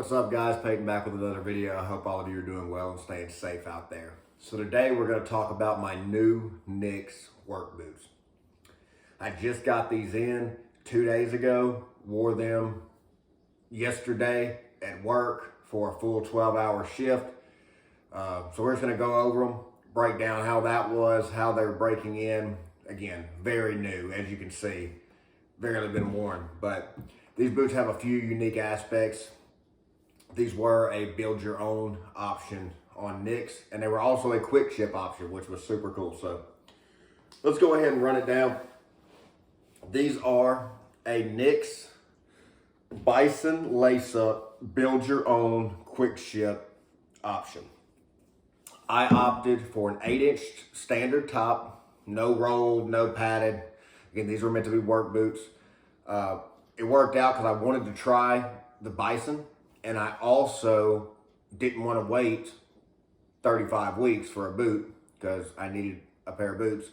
What's up, guys? Peyton back with another video. I hope all of you are doing well and staying safe out there. So today we're going to talk about my new NYX work boots. I just got these in 2 days ago, wore them yesterday at work for a full 12-hour shift. So we're just going to go over them, break down how that was, how they're breaking in. Again, very new, as you can see, barely been worn, but these boots have a few unique aspects. These were a build your own option on NYX, and they were also a quick ship option, which was super cool. So let's go ahead and run it down. These are a NYX Bison lace up build your own quick ship option. I opted for an 8-inch standard top, no rolled, no padded. Again, these were meant to be work boots. It worked out because I wanted to try the Bison, and I also didn't want to wait 35 weeks for a boot because I needed a pair of boots.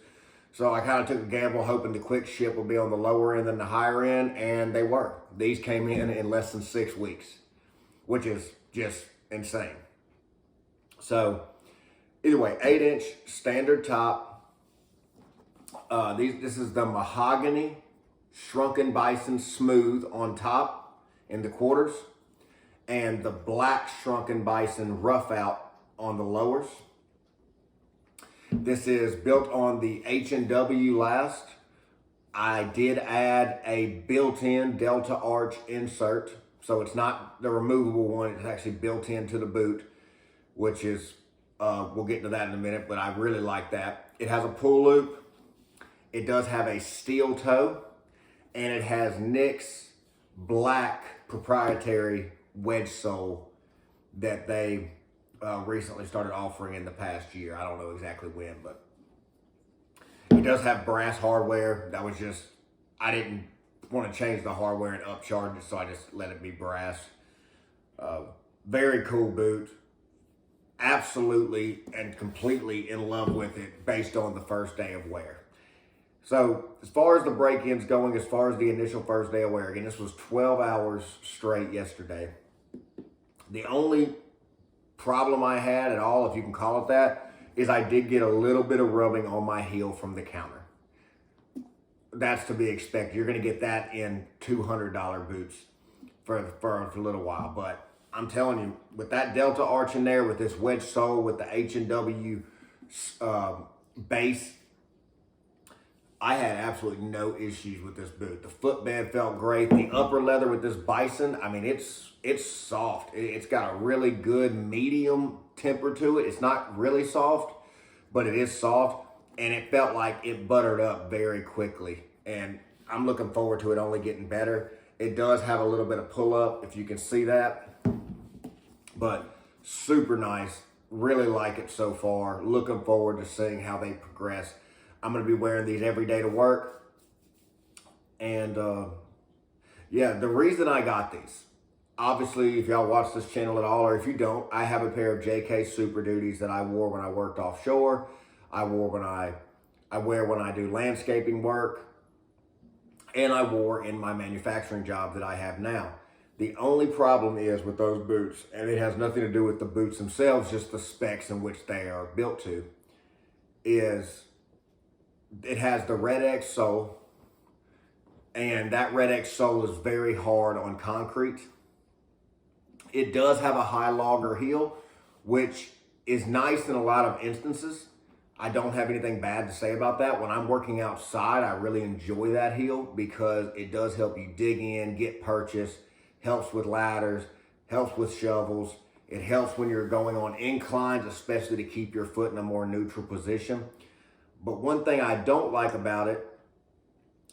So I kind of took a gamble hoping the quick ship would be on the lower end than the higher end, and they were. These came in less than 6 weeks, which is just insane. So either way, 8-inch standard top. This is the mahogany shrunken bison smooth on top in the quarters, and the black shrunken bison rough out on the lowers. This is built on the H&W last. I did add a built-in Delta Arch insert, so it's not the removable one, it's actually built into the boot, which is, we'll get to that in a minute, but I really like that. It has a pull loop. It does have a steel toe, and it has NYX black proprietary wedge sole that they recently started offering in the past year. I don't know exactly when, but it does have brass hardware. That was just, I didn't want to change the hardware and upcharge it, so I just let it be brass. Very cool boot. Absolutely and completely in love with it based on the first day of wear. So as far as the break-ins going, as far as the initial first day of wear, again, this was 12 hours straight yesterday. The only problem I had at all, if you can call it that, is I did get a little bit of rubbing on my heel from the counter. That's to be expected. You're going to get that in $200 boots for a little while. But I'm telling you, with that Delta Arch in there, with this wedge sole, with the H&W base, I had absolutely no issues with this boot. The footbed felt great. The upper leather with this Bison, I mean, it's soft. It's got a really good medium temper to it. It's not really soft, but it is soft, and it felt like it buttered up very quickly. And I'm looking forward to it only getting better. It does have a little bit of pull up, if you can see that, but super nice. Really like it so far. Looking forward to seeing how they progress. I'm going to be wearing these every day to work. And yeah, the reason I got these, obviously, if y'all watch this channel at all, or if you don't, I have a pair of JK Super Duties that I wore when I worked offshore. I wear when I do landscaping work, and I wore in my manufacturing job that I have now. The only problem is with those boots, and it has nothing to do with the boots themselves, just the specs in which they are built to, is it has the Red X sole, and that Red X sole is very hard on concrete. It does have a high logger heel, which is nice in a lot of instances. I don't have anything bad to say about that. When I'm working outside, I really enjoy that heel because it does help you dig in, get purchase, helps with ladders, helps with shovels. It helps when you're going on inclines, especially to keep your foot in a more neutral position. But one thing I don't like about it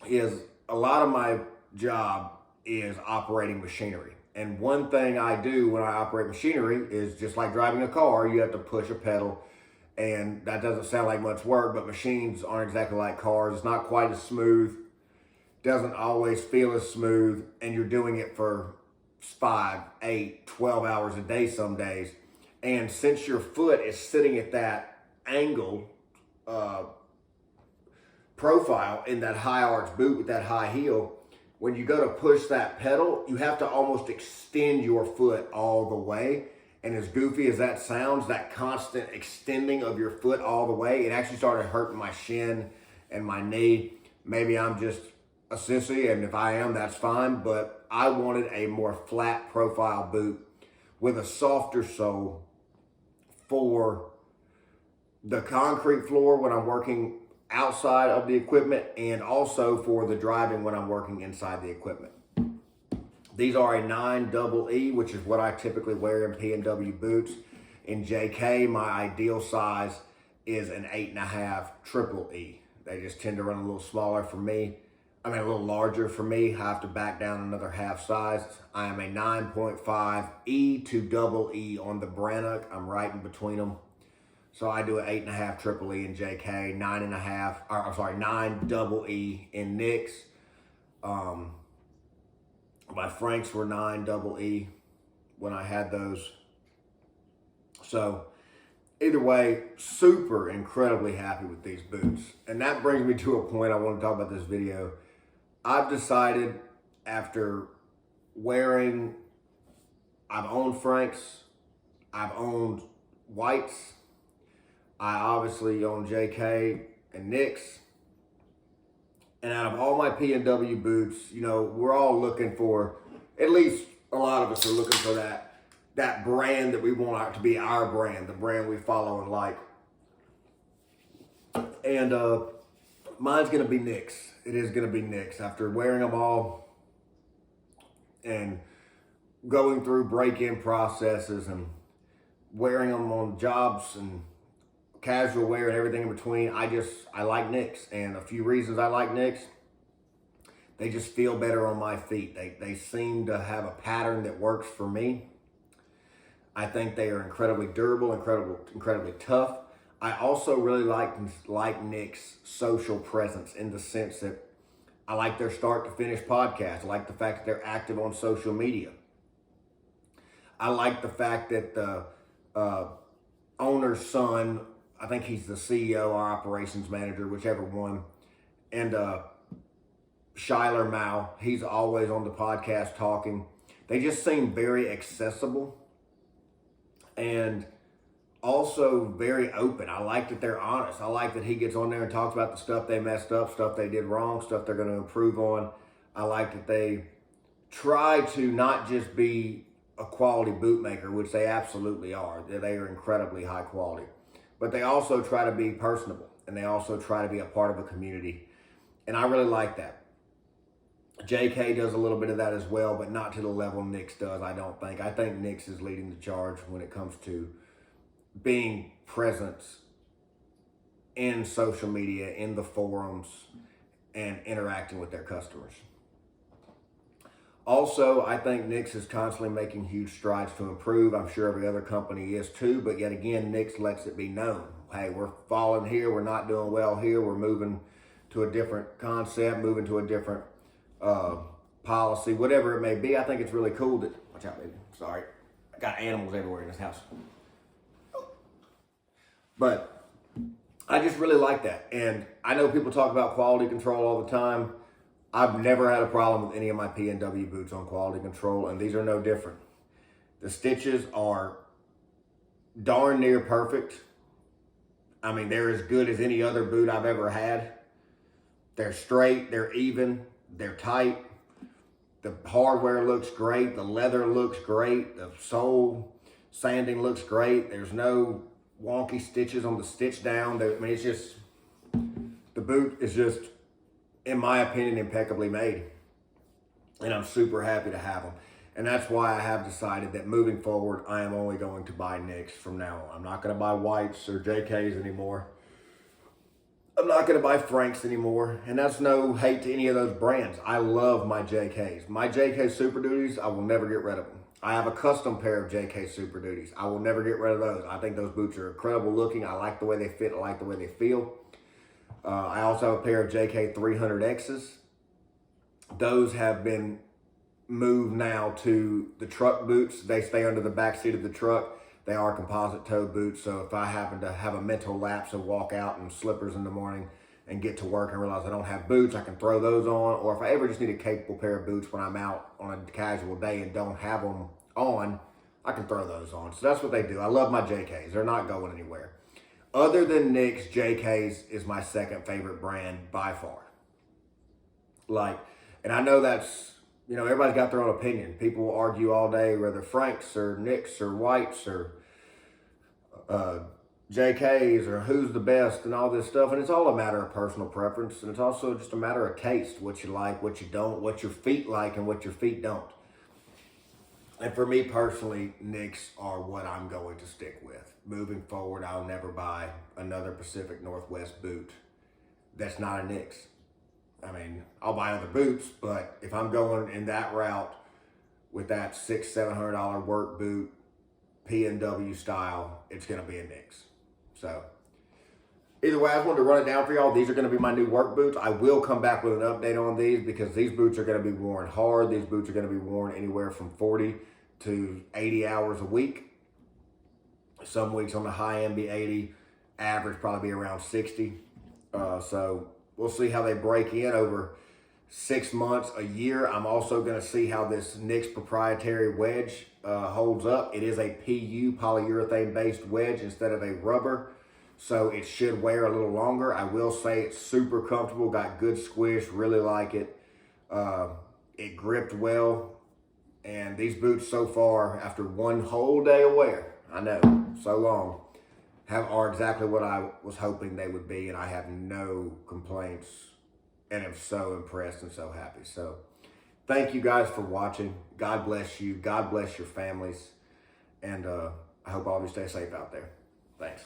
is a lot of my job is operating machinery. And one thing I do when I operate machinery is just like driving a car, you have to push a pedal. And that doesn't sound like much work, but machines aren't exactly like cars. It's not quite as smooth, doesn't always feel as smooth, and you're doing it for 5, 8, 12 hours a day some days. And since your foot is sitting at that angle, profile in that high arch boot with that high heel, when you go to push that pedal, you have to almost extend your foot all the way. And as goofy as that sounds, that constant extending of your foot all the way, it actually started hurting my shin and my knee. Maybe I'm just a sissy, and if I am, that's fine. But I wanted a more flat profile boot with a softer sole for the concrete floor when I'm working outside of the equipment, and also for the driving when I'm working inside the equipment. These are a 9 double E, which is what I typically wear in PNW boots. In JK, my ideal size is an 8.5 triple E. They just tend to run a little smaller for me. I mean, a little larger for me. I have to back down another half size. I am a 9.5 E to double E on the Brannock. I'm right in between them. So I do an 8.5 triple E in JK, 9 double E in Nicks. My Franks were 9 double E when I had those. So either way, super incredibly happy with these boots. And that brings me to a point I want to talk about this video. I've decided after wearing, I've owned Franks, I've owned Whites, I obviously own JK and Nicks. And out of all my PNW boots, you know, we're all looking for, at least a lot of us are looking for that brand that we want to be our brand, the brand we follow and like. And mine's going to be Nicks. It is going to be Nicks. After wearing them all and going through break-in processes and wearing them on jobs and casual wear and everything in between, I like Nicks. And a few reasons I like Nicks: they just feel better on my feet. They seem to have a pattern that works for me. I think they are incredibly durable, incredibly tough. I also really like Nicks' social presence, in the sense that I like their start to finish podcast. I like the fact that they're active on social media. I like the fact that the owner's son, I think he's the CEO or operations manager, whichever one, and Shyler Mao, he's always on the podcast talking. They just seem very accessible and also very open. I like that they're honest. I like that he gets on there and talks about the stuff they messed up, stuff they did wrong, stuff they're going to improve on. I like that they try to not just be a quality bootmaker, which they absolutely are. They are incredibly high quality. But they also try to be personable, and they also try to be a part of a community. And I really like that. JK does a little bit of that as well, but not to the level Nicks does, I don't think. I think Nicks is leading the charge when it comes to being present in social media, in the forums, and interacting with their customers. Also, I think Nicks is constantly making huge strides to improve. I'm sure every other company is too, but yet again, Nicks lets it be known. Hey, we're falling here, we're not doing well here, we're moving to a different concept, moving to a different policy, whatever it may be. I think it's really cool that, watch out, baby, sorry. I got animals everywhere in this house. But I just really like that. And I know people talk about quality control all the time. I've never had a problem with any of my PNW boots on quality control, and these are no different. The stitches are darn near perfect. I mean, they're as good as any other boot I've ever had. They're straight, they're even, they're tight. The hardware looks great, the leather looks great, the sole sanding looks great. There's no wonky stitches on the stitch down. I mean, it's just, the boot is just, in my opinion, impeccably made. And I'm super happy to have them. And that's why I have decided that moving forward, I am only going to buy Nicks from now on. I'm not going to buy Whites or JKs anymore. I'm not going to buy Franks anymore. And that's no hate to any of those brands. I love my JKs. My JK Super Duties, I will never get rid of them. I have a custom pair of JK Super Duties. I will never get rid of those. I think those boots are incredible looking. I like the way they fit. I like the way they feel. I also have a pair of JK 300Xs. Those have been moved now to the truck boots. They stay under the back seat of the truck. They are composite toe boots, so if I happen to have a mental lapse and walk out in slippers in the morning, and get to work and realize I don't have boots, I can throw those on. Or if I ever just need a capable pair of boots when I'm out on a casual day and don't have them on, I can throw those on. So that's what they do. I love my JKs. They're not going anywhere. Other than Nick's, JK's is my second favorite brand by far. Like, and I know that's, you know, everybody's got their own opinion. People will argue all day whether Frank's or Nick's or White's or JK's or who's the best and all this stuff. And it's all a matter of personal preference. And it's also just a matter of taste, what you like, what you don't, what your feet like and what your feet don't. And for me personally, Nick's are what I'm going to stick with. Moving forward, I'll never buy another Pacific Northwest boot that's not a Nick's. I mean, I'll buy other boots, but if I'm going in that route with that $600-700 work boot, PNW style, it's going to be a Nick's. So either way, I just wanted to run it down for y'all. These are going to be my new work boots. I will come back with an update on these because these boots are going to be worn hard. These boots are going to be worn anywhere from 40 to 80 hours a week. Some weeks on the high end be 80, average probably be around 60. So we'll see how they break in over 6 months, a year. I'm also going to see how this Nick's proprietary wedge holds up. It is a PU, polyurethane based wedge instead of a rubber. So it should wear a little longer. I will say it's super comfortable, got good squish, really like it. It gripped well. And these boots so far, after one whole day of wear, I know, so long, are exactly what I was hoping they would be. And I have no complaints and am so impressed and so happy. So thank you guys for watching. God bless you. God bless your families. And I hope all of you stay safe out there. Thanks.